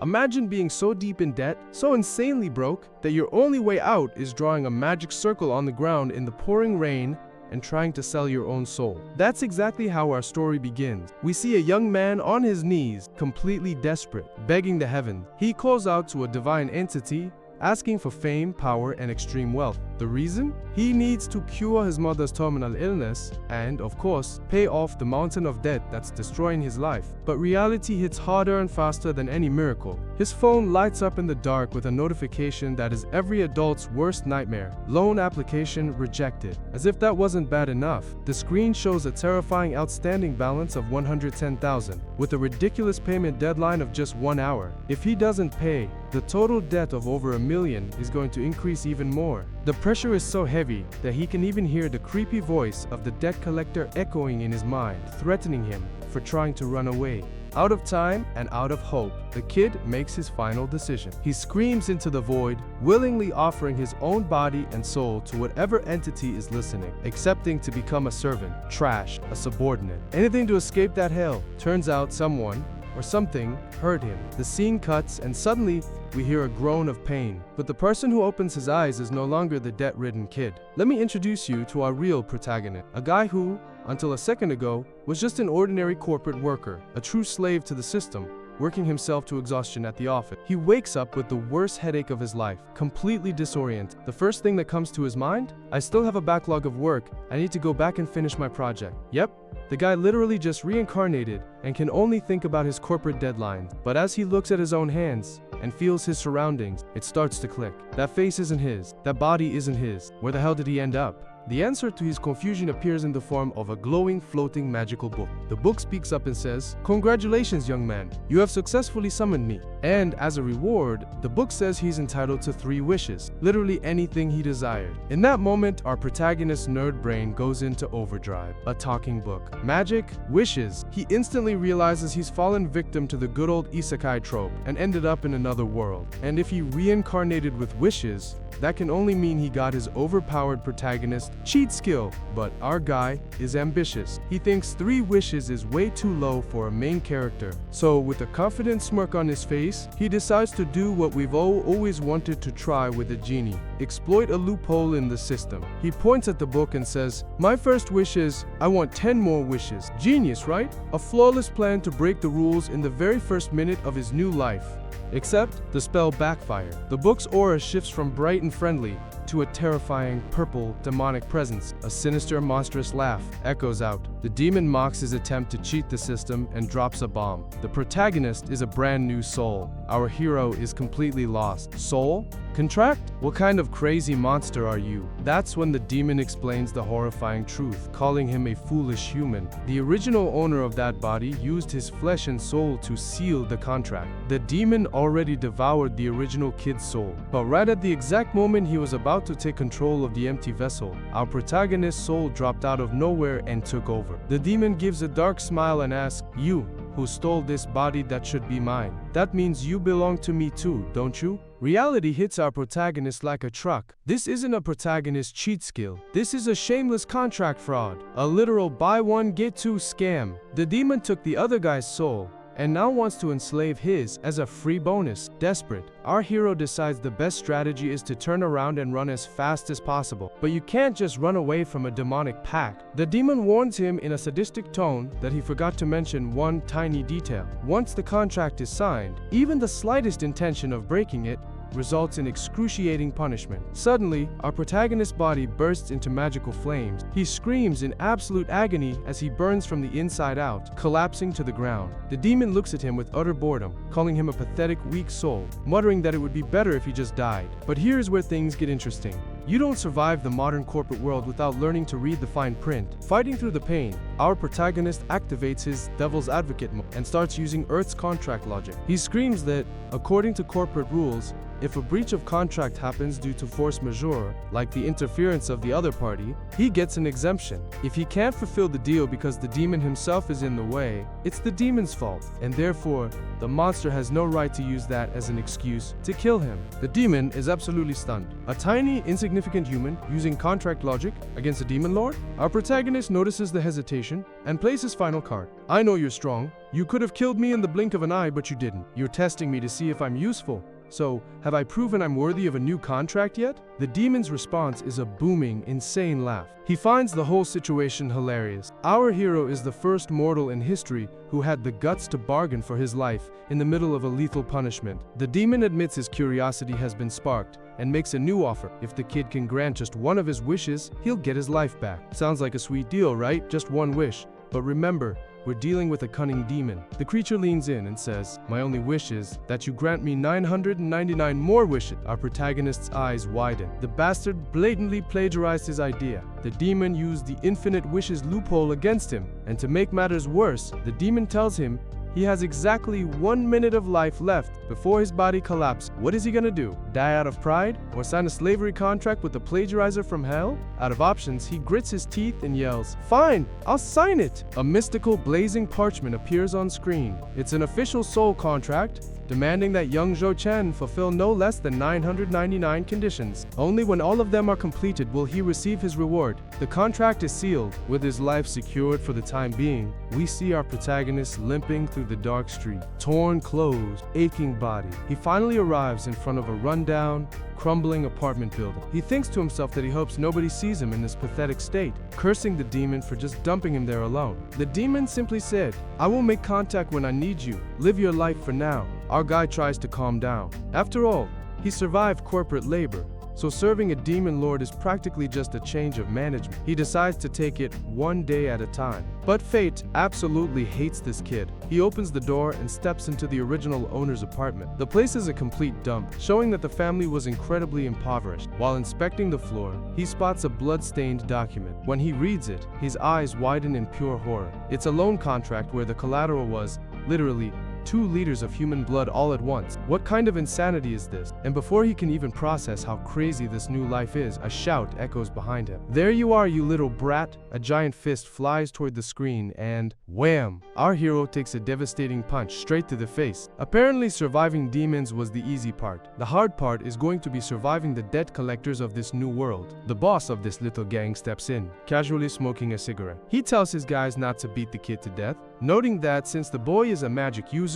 Imagine being so deep in debt, so insanely broke, that your only way out is drawing a magic circle on the ground in the pouring rain and trying to sell your own soul. That's exactly how our story begins. We see a young man on his knees, completely desperate, begging the heavens. He calls out to a divine entity, asking for fame, power, and extreme wealth. The reason? He needs to cure his mother's terminal illness and, of course, pay off the mountain of debt that's destroying his life. But reality hits harder and faster than any miracle. His phone lights up in the dark with a notification that is every adult's worst nightmare. Loan application rejected. As if that wasn't bad enough, the screen shows a terrifying outstanding balance of $110,000, with a ridiculous payment deadline of just 1 hour. If he doesn't pay, the total debt of over $1 million is going to increase even more. The pressure is so heavy that he can even hear the creepy voice of the debt collector echoing in his mind, threatening him for trying to run away. Out of time and out of hope, the kid makes his final decision. He screams into the void, willingly offering his own body and soul to whatever entity is listening, accepting to become a servant, trash, a subordinate, anything to escape that hell. Turns out someone or something hurt him. The scene cuts and suddenly we hear a groan of pain. But the person who opens his eyes is no longer the debt-ridden kid. Let me introduce you to our real protagonist, a guy who, until a second ago, was just an ordinary corporate worker, a true slave to the system, working himself to exhaustion at the office. He wakes up with the worst headache of his life, completely disoriented. The first thing that comes to his mind? I still have a backlog of work. I need to go back and finish my project. Yep, the guy literally just reincarnated and can only think about his corporate deadlines. But as he looks at his own hands and feels his surroundings, it starts to click. That face isn't his. That body isn't his. Where the hell did he end up? The answer to his confusion appears in the form of a glowing, floating magical book. The book speaks up and says, "Congratulations, young man. You have successfully summoned me." And as a reward, the book says he's entitled to 3 wishes, literally anything he desired. In that moment, our protagonist's nerd brain goes into overdrive. A talking book. Magic, wishes. He instantly realizes he's fallen victim to the good old isekai trope and ended up in another world. And if he reincarnated with wishes, that can only mean he got his overpowered protagonist cheat skill. But our guy is ambitious. He thinks 3 wishes is way too low for a main character. So with a confident smirk on his face, he decides to do what we've always wanted to try with a genie. Exploit a loophole in the system. He points at the book and says, "My first wish is, I want 10 more wishes." Genius, right? A flawless plan to break the rules in the very first minute of his new life. Except, the spell backfired. The book's aura shifts from bright and friendly to a terrifying, purple, demonic presence. A sinister, monstrous laugh echoes out. The demon mocks his attempt to cheat the system and drops a bomb. The protagonist is a brand new soul. Our hero is completely lost. Soul? Contract? What kind of crazy monster are you? That's when the demon explains the horrifying truth, calling him a foolish human. The original owner of that body used his flesh and soul to seal the contract. The demon already devoured the original kid's soul, but right at the exact moment he was about to take control of the empty vessel, our protagonist's soul dropped out of nowhere and took over. The demon gives a dark smile and asks, "You, who stole this body that should be mine, that means you belong to me too, don't you?" Reality hits our protagonist like a truck. This isn't a protagonist cheat skill. This is a shameless contract fraud. A literal buy one get two scam. The demon took the other guy's soul and now wants to enslave his as a free bonus. Desperate, our hero decides the best strategy is to turn around and run as fast as possible. But you can't just run away from a demonic pact. The demon warns him in a sadistic tone that he forgot to mention one tiny detail. Once the contract is signed, even the slightest intention of breaking it results in excruciating punishment. Suddenly, our protagonist's body bursts into magical flames. He screams in absolute agony as he burns from the inside out, collapsing to the ground. The demon looks at him with utter boredom, calling him a pathetic, weak soul, muttering that it would be better if he just died. But here's where things get interesting. You don't survive the modern corporate world without learning to read the fine print. Fighting through the pain, our protagonist activates his devil's advocate mode and starts using Earth's contract logic. He screams that, according to corporate rules, If a breach of contract happens due to force majeure, like the interference of the other party, he gets an exemption. If he can't fulfill the deal because the demon himself is in the way, it's the demon's fault, and therefore, the monster has no right to use that as an excuse to kill him. The demon is absolutely stunned. A tiny, insignificant human using contract logic against a demon lord? Our protagonist notices the hesitation and plays his final card. I know you're strong. You could have killed me in the blink of an eye, but you didn't. You're testing me to see if I'm useful. So, have I proven I'm worthy of a new contract yet? The demon's response is a booming, insane laugh. He finds the whole situation hilarious. Our hero is the first mortal in history who had the guts to bargain for his life in the middle of a lethal punishment. The demon admits his curiosity has been sparked and makes a new offer. If the kid can grant just one of his wishes, he'll get his life back. Sounds like a sweet deal, right? Just one wish. But remember, we're dealing with a cunning demon. The creature leans in and says, "My only wish is that you grant me 999 more wishes." Our protagonist's eyes widen. The bastard blatantly plagiarized his idea. The demon used the infinite wishes loophole against him. And to make matters worse, the demon tells him he has exactly 1 minute of life left before his body collapses. What is he gonna do? Die out of pride? Or sign a slavery contract with the plagiarizer from hell? Out of options, he grits his teeth and yells, "Fine, I'll sign it!" A mystical blazing parchment appears on screen. It's an official soul contract, demanding that young Zhou Chen fulfill no less than 999 conditions. Only when all of them are completed will he receive his reward. The contract is sealed. With his life secured for the time being, we see our protagonist limping through the dark street, torn clothes, aching body. He finally arrives in front of a rundown, crumbling apartment building. He thinks to himself that he hopes nobody sees him in this pathetic state, cursing the demon for just dumping him there alone. The demon simply said, "I will make contact when I need you. Live your life for now." Our guy tries to calm down. After all, he survived corporate labor, so serving a demon lord is practically just a change of management. He decides to take it one day at a time. But fate absolutely hates this kid. He opens the door and steps into the original owner's apartment. The place is a complete dump, showing that the family was incredibly impoverished. While inspecting the floor, he spots a blood-stained document. When he reads it, his eyes widen in pure horror. It's a loan contract where the collateral was, literally, 2 liters of human blood all at once. What kind of insanity is this? And before he can even process how crazy this new life is, a shout echoes behind him. "There you are, you little brat!" A giant fist flies toward the screen and wham! Our hero takes a devastating punch straight to the face. Apparently surviving demons was the easy part. The hard part is going to be surviving the debt collectors of this new world. The boss of this little gang steps in, casually smoking a cigarette. He tells his guys not to beat the kid to death, noting that since the boy is a magic user,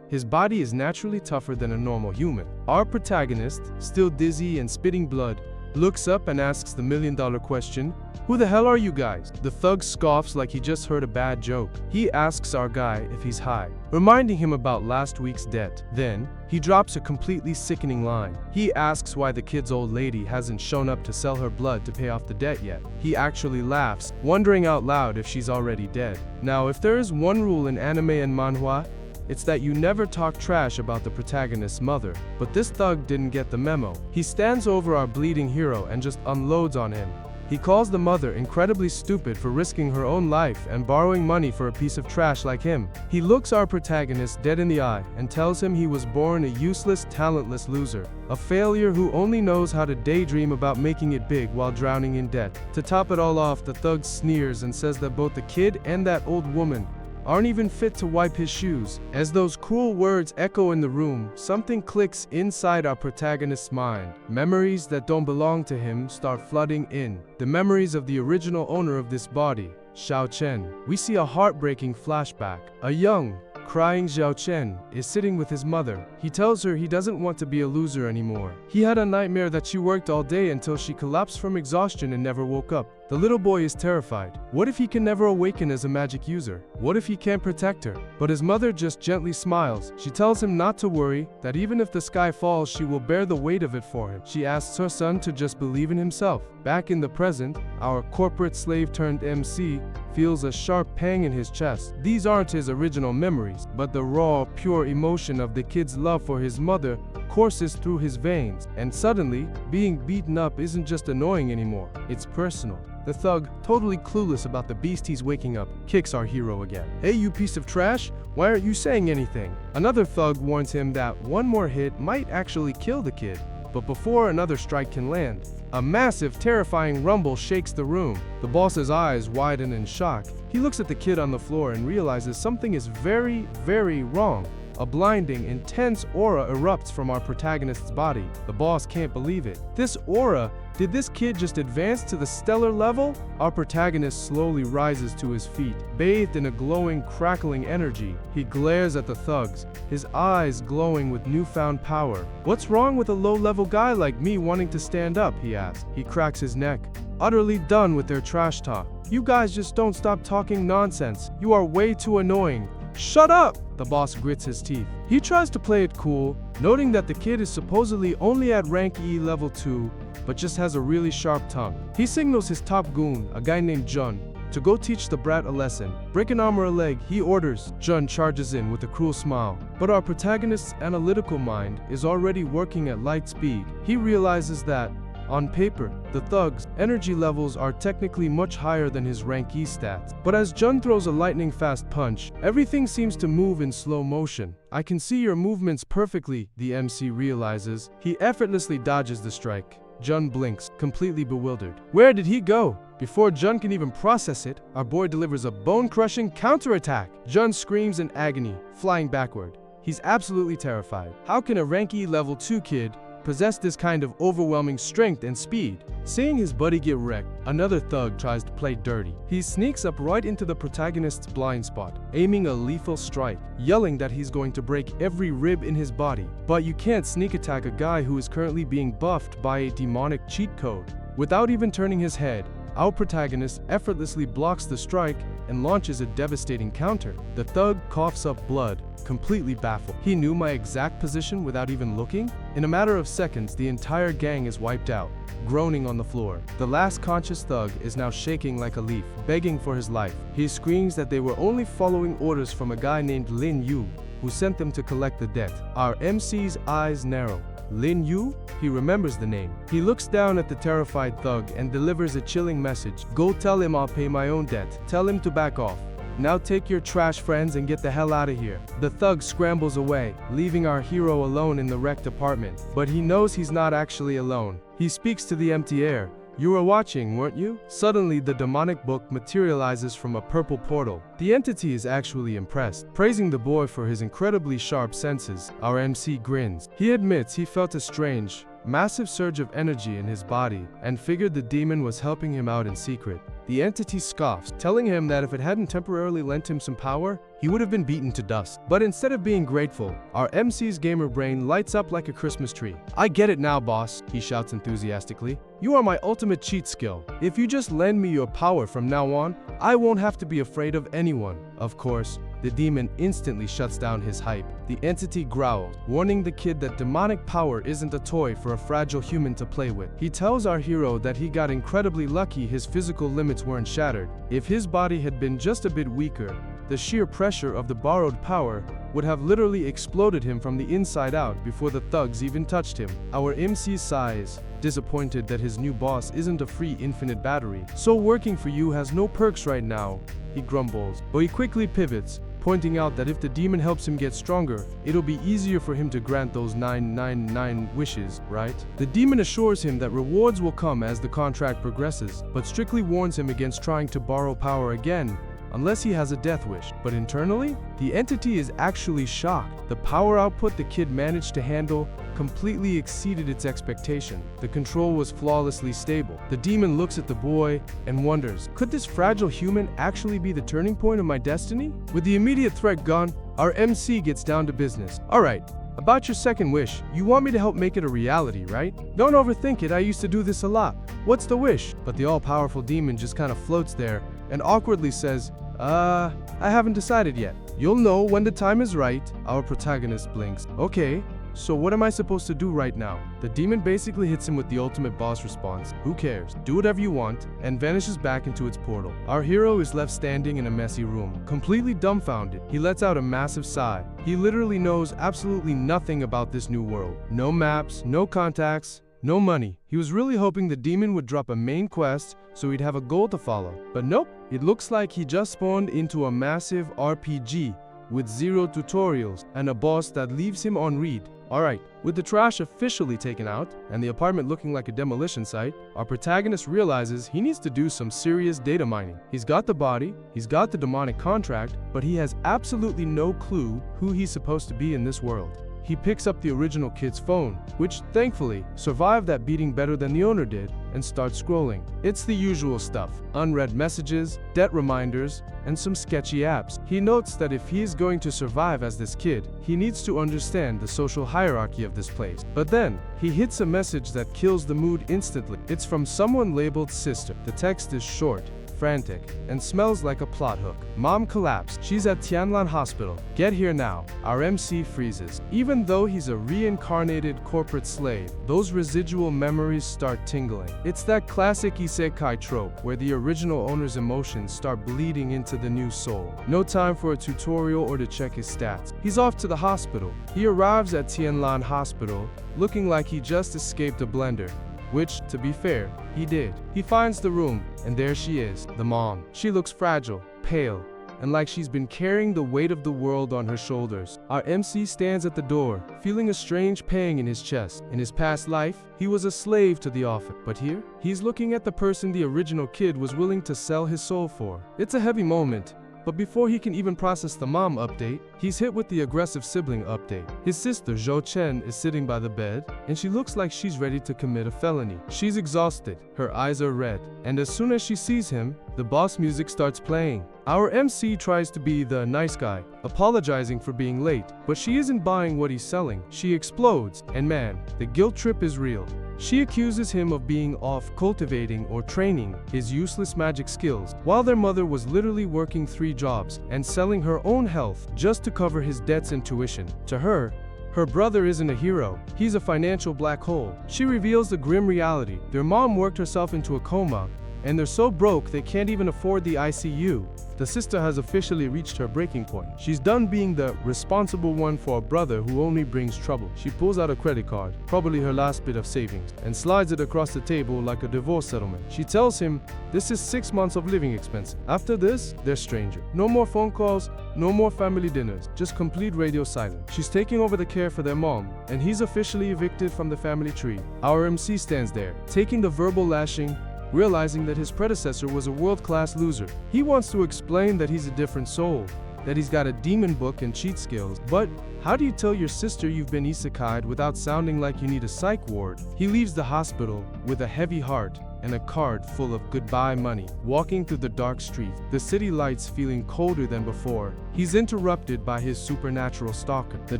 his body is naturally tougher than a normal human. Our protagonist, still dizzy and spitting blood, looks up and asks the million-dollar question, "Who the hell are you guys?" The thug scoffs like he just heard a bad joke. He asks our guy if he's high, reminding him about last week's debt. Then, he drops a completely sickening line. He asks why the kid's old lady hasn't shown up to sell her blood to pay off the debt yet. He actually laughs, wondering out loud if she's already dead. Now, if there is one rule in anime and manhwa, it's that you never talk trash about the protagonist's mother. But this thug didn't get the memo. He stands over our bleeding hero and just unloads on him. He calls the mother incredibly stupid for risking her own life and borrowing money for a piece of trash like him. He looks our protagonist dead in the eye and tells him he was born a useless, talentless loser. A failure who only knows how to daydream about making it big while drowning in debt. To top it all off, the thug sneers and says that both the kid and that old woman aren't even fit to wipe his shoes. As those cruel words echo in the room, something clicks inside our protagonist's mind. Memories that don't belong to him start flooding in. The memories of the original owner of this body, Zhou Chen. We see a heartbreaking flashback. A young, crying Zhou Chen is sitting with his mother. He tells her he doesn't want to be a loser anymore. He had a nightmare that she worked all day until she collapsed from exhaustion and never woke up. The little boy is terrified. What if he can never awaken as a magic user? What if he can't protect her? But his mother just gently smiles. She tells him not to worry, that even if the sky falls, she will bear the weight of it for him. She asks her son to just believe in himself. Back in the present, our corporate slave turned MC feels a sharp pang in his chest. These aren't his original memories, but the raw, pure emotion of the kid's love for his mother courses through his veins. And suddenly, being beaten up isn't just annoying anymore, it's personal. The thug, totally clueless about the beast he's waking up, kicks our hero again. "Hey, you piece of trash! Why aren't you saying anything? Another thug warns him that one more hit might actually kill the kid. But before another strike can land, a massive, terrifying rumble shakes the room. The boss's eyes widen in shock. He looks at the kid on the floor and realizes something is very, very wrong. A blinding, intense aura erupts from our protagonist's body. The boss can't believe it. This aura, did this kid just advance to the stellar level? Our protagonist slowly rises to his feet, bathed in a glowing, crackling energy. He glares at the thugs, his eyes glowing with newfound power. What's wrong with a low-level guy like me wanting to stand up, he asks. He cracks his neck, utterly done with their trash talk. You guys just don't stop talking nonsense. You are way too annoying. Shut up! The boss grits his teeth. He tries to play it cool, noting that the kid is supposedly only at rank E level 2, but just has a really sharp tongue. He signals his top goon, a guy named Jun, to go teach the brat a lesson. Break an arm or a leg, he orders. Jun charges in with a cruel smile. But our protagonist's analytical mind is already working at light speed. He realizes that, on paper, the thug's energy levels are technically much higher than his rank E stats. But as Jun throws a lightning-fast punch, everything seems to move in slow motion. I can see your movements perfectly, the MC realizes. He effortlessly dodges the strike. Jun blinks, completely bewildered. Where did he go? Before Jun can even process it, our boy delivers a bone-crushing counterattack. Jun screams in agony, flying backward. He's absolutely terrified. How can a rank E level 2 kid possess this kind of overwhelming strength and speed? Seeing his buddy get wrecked, another thug tries to play dirty. He sneaks up right into the protagonist's blind spot, aiming a lethal strike, yelling that he's going to break every rib in his body. But you can't sneak attack a guy who is currently being buffed by a demonic cheat code. Without even turning his head, our protagonist effortlessly blocks the strike and launches a devastating counter. The thug coughs up blood, completely baffled. He knew my exact position without even looking? In a matter of seconds, the entire gang is wiped out, groaning on the floor. The last conscious thug is now shaking like a leaf, begging for his life. He screams that they were only following orders from a guy named Lin Yu, who sent them to collect the debt. Our MC's eyes narrow. Lin Yu? He remembers the name. He looks down at the terrified thug and delivers a chilling message. Go tell him I'll pay my own debt. Tell him to back off. Now take your trash friends and get the hell out of here. The thug scrambles away, leaving our hero alone in the wrecked apartment. But he knows he's not actually alone. He speaks to the empty air. You were watching, weren't you? Suddenly, the demonic book materializes from a purple portal. The entity is actually impressed, praising the boy for his incredibly sharp senses. Our MC grins. He admits he felt a strange, massive surge of energy in his body and figured the demon was helping him out in secret. The entity scoffs, telling him that if it hadn't temporarily lent him some power, he would have been beaten to dust. But instead of being grateful, our MC's gamer brain lights up like a Christmas tree. I get it now, boss, he shouts enthusiastically. You are my ultimate cheat skill. If you just lend me your power from now on, I won't have to be afraid of anyone. Of course, the demon instantly shuts down his hype. The entity growls, warning the kid that demonic power isn't a toy for a fragile human to play with. He tells our hero that he got incredibly lucky his physical limits weren't shattered. If his body had been just a bit weaker, the sheer pressure of the borrowed power would have literally exploded him from the inside out before the thugs even touched him. Our MC sighs, disappointed that his new boss isn't a free infinite battery. So working for you has no perks right now, he grumbles, but he quickly pivots, pointing out that if the demon helps him get stronger, it'll be easier for him to grant those 999 wishes, right? The demon assures him that rewards will come as the contract progresses, but strictly warns him against trying to borrow power again, unless he has a death wish. But internally, the entity is actually shocked. The power output the kid managed to handle completely exceeded its expectation. The control was flawlessly stable. The demon looks at the boy and wonders, could this fragile human actually be the turning point of my destiny? With the immediate threat gone, our MC gets down to business. Alright, about your second wish, you want me to help make it a reality, right? Don't overthink it, I used to do this a lot. What's the wish? But the all-powerful demon just kind of floats there and awkwardly says, I haven't decided yet. You'll know when the time is right. Our protagonist blinks. Okay, so what am I supposed to do right now? The demon basically hits him with the ultimate boss response. Who cares? Do whatever you want, and vanishes back into its portal. Our hero is left standing in a messy room, completely dumbfounded. He lets out a massive sigh. He literally knows absolutely nothing about this new world. No maps, no contacts, no money. He was really hoping the demon would drop a main quest so he'd have a goal to follow. But nope, it looks like he just spawned into a massive RPG with zero tutorials, and a boss that leaves him on read. Alright, with the trash officially taken out, and the apartment looking like a demolition site, our protagonist realizes he needs to do some serious data mining. He's got the body, he's got the demonic contract, but he has absolutely no clue who he's supposed to be in this world. He picks up the original kid's phone, which, thankfully, survived that beating better than the owner did, and starts scrolling. It's the usual stuff: unread messages, debt reminders, and some sketchy apps. He notes that if he is going to survive as this kid, he needs to understand the social hierarchy of this place. But then, he hits a message that kills the mood instantly. It's from someone labeled sister. The text is short, frantic, and smells like a plot hook. Mom collapsed. She's at Tianlan Hospital. Get here now. Our MC freezes. Even though he's a reincarnated corporate slave, those residual memories start tingling. It's that classic isekai trope where the original owner's emotions start bleeding into the new soul. No time for a tutorial or to check his stats. He's off to the hospital. He arrives at Tianlan Hospital looking like he just escaped a blender. Which, to be fair, he did. He finds the room, and there she is, the mom. She looks fragile, pale, and like she's been carrying the weight of the world on her shoulders. Our MC stands at the door, feeling a strange pang in his chest. In his past life, he was a slave to the office, but here, he's looking at the person the original kid was willing to sell his soul for. It's a heavy moment. But before he can even process the mom update, he's hit with the aggressive sibling update. His sister, Zhou Chen, is sitting by the bed, and she looks like she's ready to commit a felony. She's exhausted, her eyes are red, and as soon as she sees him, the boss music starts playing. Our MC tries to be the nice guy, apologizing for being late, but she isn't buying what he's selling. She explodes, and man, the guilt trip is real. She accuses him of being off cultivating or training his useless magic skills, while their mother was literally working 3 jobs and selling her own health just to cover his debts and tuition. To her, her brother isn't a hero, he's a financial black hole. She reveals the grim reality. Their mom worked herself into a coma, and they're so broke they can't even afford the ICU. The sister has officially reached her breaking point. She's done being the responsible one for a brother who only brings trouble. She pulls out a credit card, probably her last bit of savings, and slides it across the table like a divorce settlement. She tells him this is 6 months of living expenses. After this, they're strangers. No more phone calls, no more family dinners, just complete radio silence. She's taking over the care for their mom, and he's officially evicted from the family tree. Our MC stands there, taking the verbal lashing, realizing that his predecessor was a world-class loser. He wants to explain that he's a different soul, that he's got a demon book and cheat skills, but how do you tell your sister you've been isekai'd without sounding like you need a psych ward? He leaves the hospital with a heavy heart and a card full of goodbye money. Walking through the dark street, the city lights feeling colder than before, he's interrupted by his supernatural stalker. The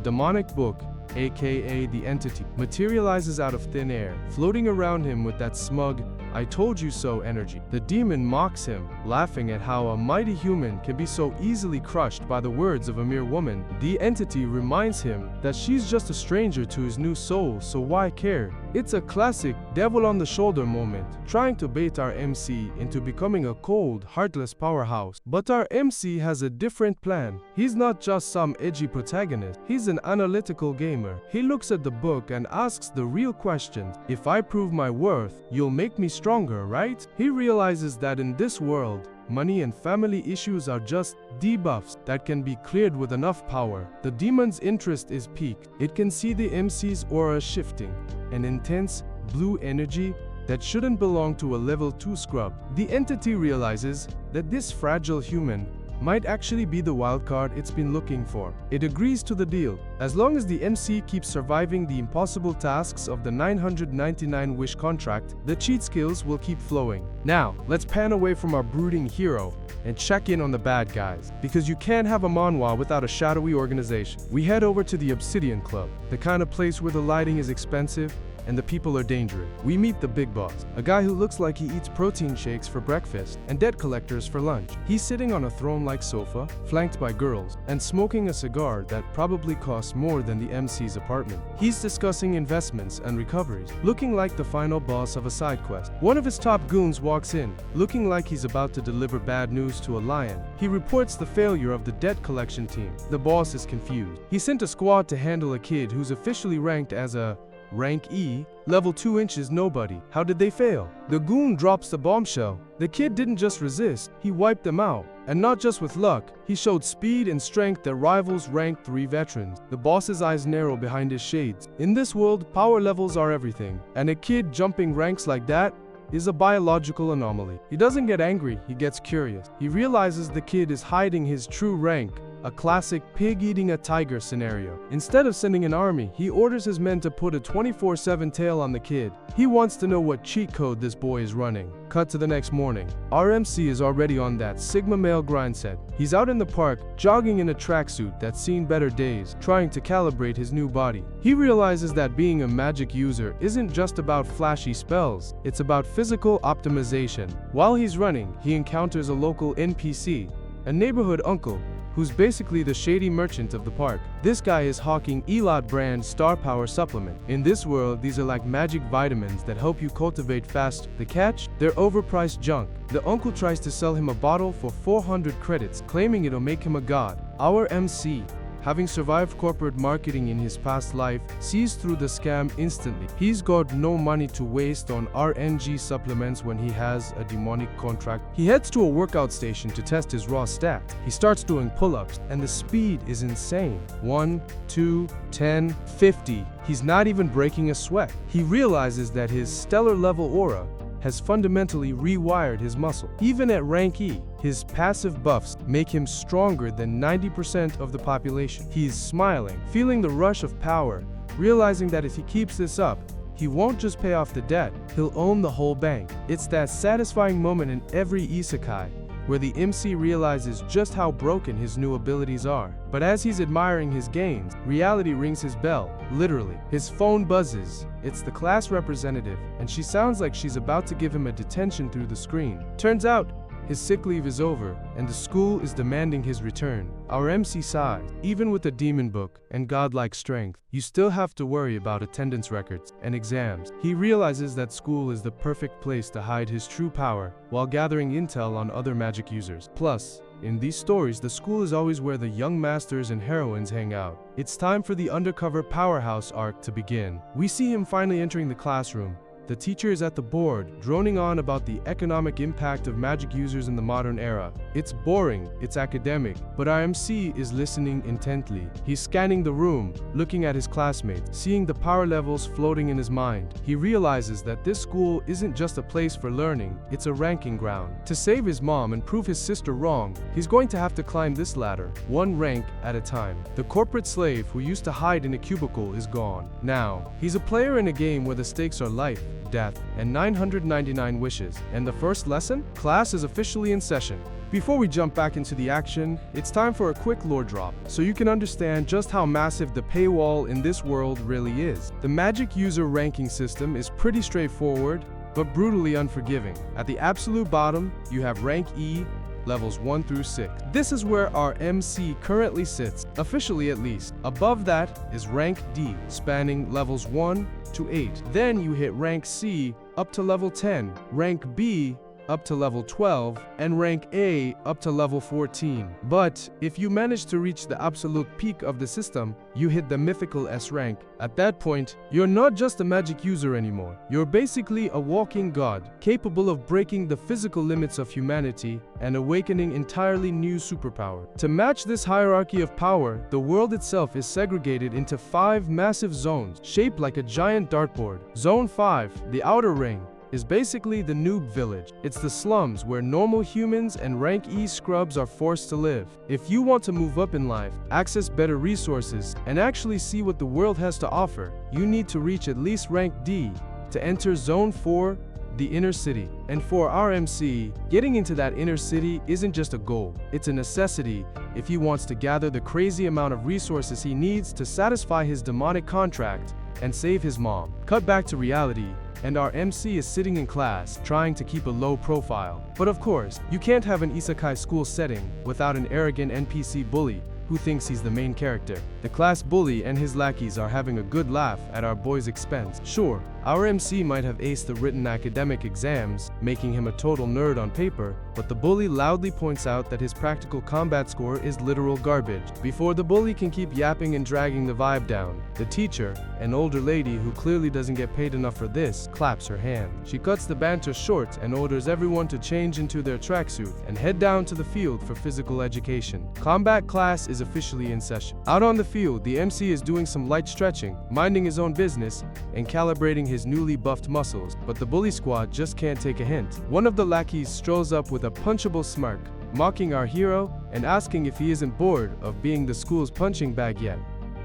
demonic book, aka the entity, materializes out of thin air, floating around him with that smug, "I told you so" energy. The demon mocks him, laughing at how a mighty human can be so easily crushed by the words of a mere woman. The entity reminds him that she's just a stranger to his new soul, so why care? It's a classic devil on the shoulder moment, trying to bait our MC into becoming a cold, heartless powerhouse. But our MC has a different plan. He's not just some edgy protagonist, he's an analytical gamer. He looks at the book and asks the real questions. If I prove my worth, you'll make me stronger, right? He realizes that in this world, money and family issues are just debuffs that can be cleared with enough power. The demon's interest is piqued. It can see the MC's aura shifting, an intense blue energy that shouldn't belong to a level 2 scrub. The entity realizes that this fragile human might actually be the wildcard it's been looking for. It agrees to the deal. As long as the MC keeps surviving the impossible tasks of the 999 wish contract, the cheat skills will keep flowing. Now, let's pan away from our brooding hero and check in on the bad guys, because you can't have a manhwa without a shadowy organization. We head over to the Obsidian Club, the kind of place where the lighting is expensive and the people are dangerous. We meet the big boss, a guy who looks like he eats protein shakes for breakfast and debt collectors for lunch. He's sitting on a throne-like sofa, flanked by girls, and smoking a cigar that probably costs more than the MC's apartment. He's discussing investments and recoveries, looking like the final boss of a side quest. One of his top goons walks in, looking like he's about to deliver bad news to a lion. He reports the failure of the debt collection team. The boss is confused. He sent a squad to handle a kid who's officially ranked as a Rank E, level 2 inches nobody. How did they fail? The goon drops the bombshell. The kid didn't just resist, he wiped them out. And not just with luck, he showed speed and strength that rivals rank 3 veterans. The boss's eyes narrow behind his shades. In this world, power levels are everything. And a kid jumping ranks like that is a biological anomaly. He doesn't get angry, he gets curious. He realizes the kid is hiding his true rank, a classic pig eating a tiger scenario. Instead of sending an army, he orders his men to put a 24/7 tail on the kid. He wants to know what cheat code this boy is running. Cut to the next morning. Our MC is already on that Sigma male grind set. He's out in the park, jogging in a tracksuit that's seen better days, trying to calibrate his new body. He realizes that being a magic user isn't just about flashy spells, it's about physical optimization. While he's running, he encounters a local NPC, a neighborhood uncle, who's basically the shady merchant of the park. This guy is hawking Elot brand Star Power supplement. In this world, these are like magic vitamins that help you cultivate fast. The catch? They're overpriced junk. The uncle tries to sell him a bottle for 400 credits, claiming it'll make him a god. Our MC, having survived corporate marketing in his past life, sees through the scam instantly. He's got no money to waste on RNG supplements when he has a demonic contract. He heads to a workout station to test his raw stats. He starts doing pull-ups, and the speed is insane. 1, 2, 10, 50. He's not even breaking a sweat. He realizes that his stellar level aura has fundamentally rewired his muscle. Even at rank E, his passive buffs make him stronger than 90% of the population. He's smiling, feeling the rush of power, realizing that if he keeps this up, he won't just pay off the debt, he'll own the whole bank. It's that satisfying moment in every isekai, where the MC realizes just how broken his new abilities are. But as he's admiring his gains, reality rings his bell, literally. His phone buzzes. It's the class representative, and she sounds like she's about to give him a detention through the screen. Turns out, his sick leave is over, and the school is demanding his return. Our MC sighs. Even with a demon book and godlike strength, you still have to worry about attendance records and exams. He realizes that school is the perfect place to hide his true power while gathering intel on other magic users. Plus, in these stories, the school is always where the young masters and heroines hang out. It's time for the undercover powerhouse arc to begin. We see him finally entering the classroom. The teacher is at the board, droning on about the economic impact of magic users in the modern era. It's boring, it's academic, but our MC is listening intently. He's scanning the room, looking at his classmates, seeing the power levels floating in his mind. He realizes that this school isn't just a place for learning, it's a ranking ground. To save his mom and prove his sister wrong, he's going to have to climb this ladder, one rank at a time. The corporate slave who used to hide in a cubicle is gone. Now, he's a player in a game where the stakes are life, death, and 999 wishes. And the first lesson? Class is officially in session. Before we jump back into the action, it's time for a quick lore drop, so you can understand just how massive the paywall in this world really is. The magic user ranking system is pretty straightforward, but brutally unforgiving. At the absolute bottom, you have rank E, levels 1 through 6. This is where our MC currently sits, officially at least. Above that is rank D, spanning levels 1 to 8. Then you hit rank C up to level 10, rank B up to level 12, and rank A up to level 14. But if you manage to reach the absolute peak of the system, you hit the mythical S rank. At that point, you're not just a magic user anymore. You're basically a walking god, capable of breaking the physical limits of humanity and awakening entirely new superpower. To match this hierarchy of power, the world itself is segregated into 5 massive zones, shaped like a giant dartboard. Zone 5, the outer ring, is basically the noob village. It's the slums where normal humans and rank E scrubs are forced to live. If you want to move up in life, access better resources, and actually see what the world has to offer, you need to reach at least rank D to enter Zone 4, the inner city. And for our MC, getting into that inner city isn't just a goal, it's a necessity if he wants to gather the crazy amount of resources he needs to satisfy his demonic contract and save his mom. Cut back to reality, and our MC is sitting in class, trying to keep a low profile. But of course, you can't have an isekai school setting without an arrogant NPC bully who thinks he's the main character. The class bully and his lackeys are having a good laugh at our boy's expense. Sure, Our MC might have aced the written academic exams, making him a total nerd on paper, but the bully loudly points out that his practical combat score is literal garbage. Before the bully can keep yapping and dragging the vibe down, the teacher, an older lady who clearly doesn't get paid enough for this, claps her hand. She cuts the banter short and orders everyone to change into their tracksuit and head down to the field for physical education. Combat class is officially in session. Out on the field, the MC is doing some light stretching, minding his own business, and calibrating his newly buffed muscles, but the bully squad just can't take a hint. One of the lackeys strolls up with a punchable smirk, mocking our hero and asking if he isn't bored of being the school's punching bag yet.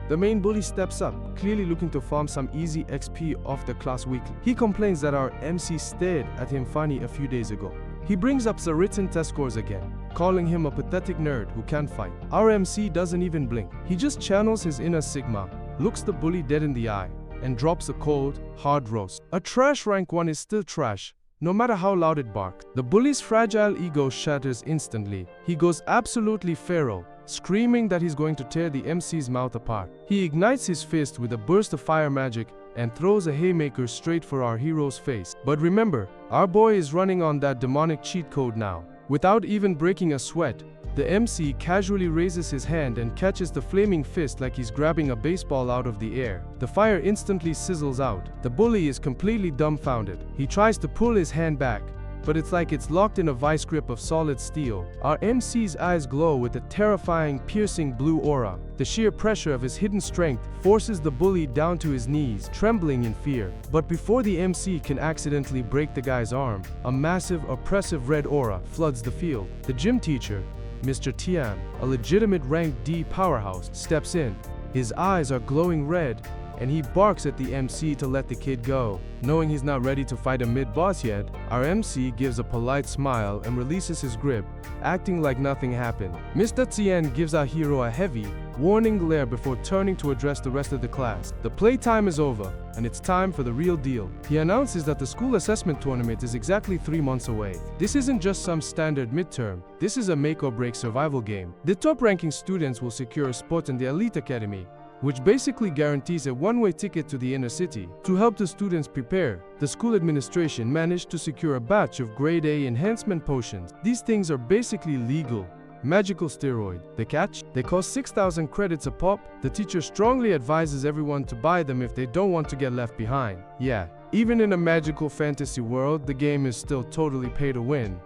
The main bully steps up, clearly looking to farm some easy XP off the class weekly. He complains that our MC stared at him funny a few days ago. He brings up the written test scores again, calling him a pathetic nerd who can't fight. Our MC doesn't even blink. He just channels his inner Sigma, looks the bully dead in the eye, and drops a cold, hard roast. A trash rank 1 is still trash, no matter how loud it barks. The bully's fragile ego shatters instantly. He goes absolutely feral, screaming that he's going to tear the MC's mouth apart. He ignites his fist with a burst of fire magic and throws a haymaker straight for our hero's face. But remember, our boy is running on that demonic cheat code now. Without even breaking a sweat, the MC casually raises his hand and catches the flaming fist like he's grabbing a baseball out of the air. The fire instantly sizzles out. The bully is completely dumbfounded. He tries to pull his hand back, but it's like it's locked in a vice grip of solid steel. Our MC's eyes glow with a terrifying, piercing blue aura. The sheer pressure of his hidden strength forces the bully down to his knees, trembling in fear. But before the MC can accidentally break the guy's arm, a massive, oppressive red aura floods the field. The gym teacher, Mr. Tian, a legitimate rank D powerhouse, steps in. His eyes are glowing red, and he barks at the MC to let the kid go. Knowing he's not ready to fight a mid-boss yet, our MC gives a polite smile and releases his grip, acting like nothing happened. Mr. Tian gives our hero a heavy, warning glare before turning to address the rest of the class. The playtime is over, and it's time for the real deal. He announces that the school assessment tournament is exactly 3 months away. This isn't just some standard midterm, this is a make-or-break survival game. The top-ranking students will secure a spot in the elite academy, which basically guarantees a one-way ticket to the inner city. To help the students prepare, the school administration managed to secure a batch of grade A enhancement potions. These things are basically legal, magical steroid. The catch? They cost 6,000 credits a pop. The teacher strongly advises everyone to buy them if they don't want to get left behind. Yeah, even in a magical fantasy world, the game is still totally pay to win.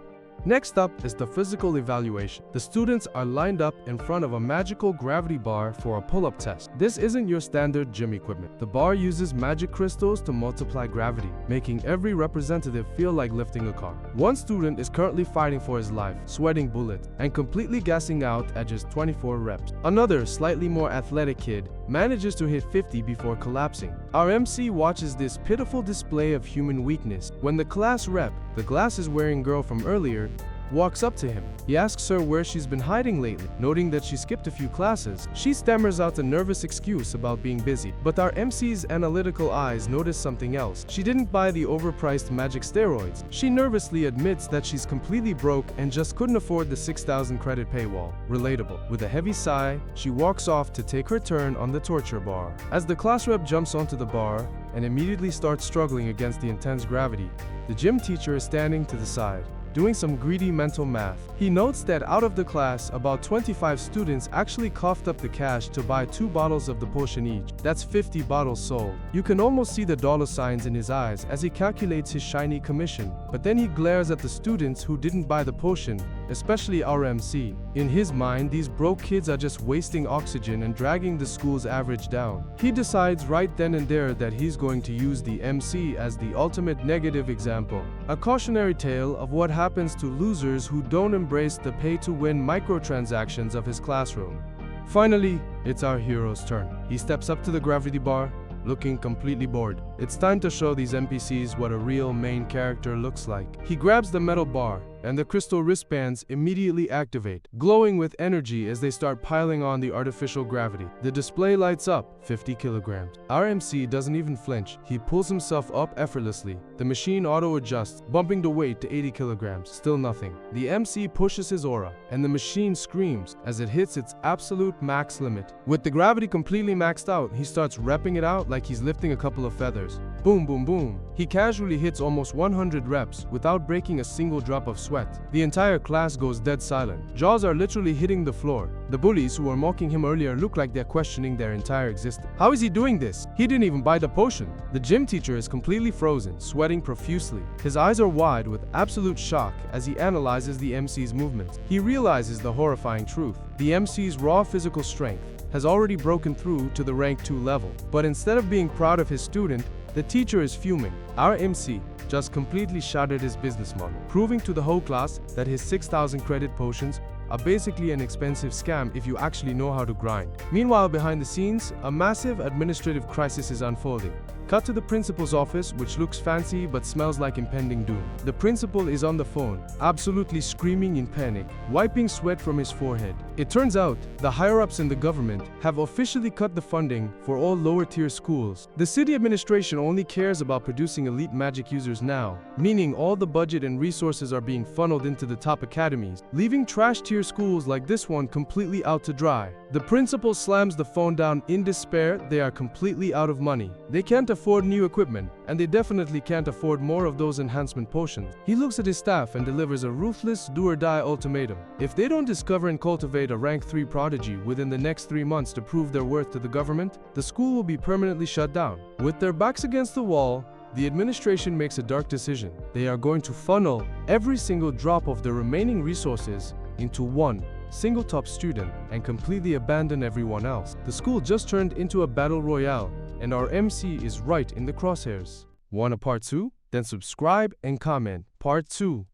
Next up is the physical evaluation. The students are lined up in front of a magical gravity bar for a pull-up test. This isn't your standard gym equipment. The bar uses magic crystals to multiply gravity, making every representative feel like lifting a car. One student is currently fighting for his life, sweating bullets, and completely gassing out at just 24 reps. Another, slightly more athletic kid manages to hit 50 before collapsing. Our MC watches this pitiful display of human weakness when the class rep, the glasses-wearing girl from earlier, walks up to him. He asks her where she's been hiding lately, noting that she skipped a few classes. She stammers out a nervous excuse about being busy, but our MC's analytical eyes notice something else. She didn't buy the overpriced magic steroids. She nervously admits that she's completely broke and just couldn't afford the 6,000 credit paywall. Relatable. With a heavy sigh, she walks off to take her turn on the torture bar. As the class rep jumps onto the bar and immediately starts struggling against the intense gravity, the gym teacher is standing to the side, doing some greedy mental math. He notes that out of the class, about 25 students actually coughed up the cash to buy 2 bottles of the potion each. That's 50 bottles sold. You can almost see the dollar signs in his eyes as he calculates his shiny commission. But then he glares at the students who didn't buy the potion, especially our MC. In his mind, these broke kids are just wasting oxygen and dragging the school's average down. He decides right then and there that he's going to use the MC as the ultimate negative example. A cautionary tale of what happens to losers who don't embrace the pay-to-win microtransactions of his classroom. Finally, it's our hero's turn. He steps up to the gravity bar, looking completely bored. It's time to show these NPCs what a real main character looks like. He grabs the metal bar, and the crystal wristbands immediately activate, glowing with energy as they start piling on the artificial gravity. The display lights up, 50 kilograms. Our MC doesn't even flinch. He pulls himself up effortlessly. The machine auto-adjusts, bumping the weight to 80 kilograms. Still nothing. The MC pushes his aura, and the machine screams as it hits its absolute max limit. With the gravity completely maxed out, he starts repping it out like he's lifting a couple of feathers. Boom, boom, boom. He casually hits almost 100 reps without breaking a single drop of sweat. The entire class goes dead silent. Jaws are literally hitting the floor. The bullies who were mocking him earlier look like they're questioning their entire existence. How is he doing this? He didn't even buy the potion. The gym teacher is completely frozen, sweating profusely. His eyes are wide with absolute shock as he analyzes the MC's movements. He realizes the horrifying truth. The MC's raw physical strength has already broken through to the rank 2 level. But instead of being proud of his student, the teacher is fuming. Our MC just completely shattered his business model, proving to the whole class that his 6,000 credit potions are basically an expensive scam if you actually know how to grind. Meanwhile, behind the scenes, a massive administrative crisis is unfolding. Cut to the principal's office, which looks fancy but smells like impending doom. The principal is on the phone, absolutely screaming in panic, wiping sweat from his forehead. It turns out, the higher-ups in the government have officially cut the funding for all lower-tier schools. The city administration only cares about producing elite magic users now, meaning all the budget and resources are being funneled into the top academies, leaving trash-tier schools like this one completely out to dry. The principal slams the phone down in despair. They are completely out of money. They can't afford new equipment, and they definitely can't afford more of those enhancement potions. He looks at his staff and delivers a ruthless do-or-die ultimatum. If they don't discover and cultivate a rank 3 prodigy within the next 3 months to prove their worth to the government, the school will be permanently shut down. With their backs against the wall, the administration makes a dark decision. They are going to funnel every single drop of the remaining resources into one single top student and completely abandon everyone else. The school just turned into a battle royale, and our MC is right in the crosshairs. Want a part 2? Then subscribe and comment. Part 2.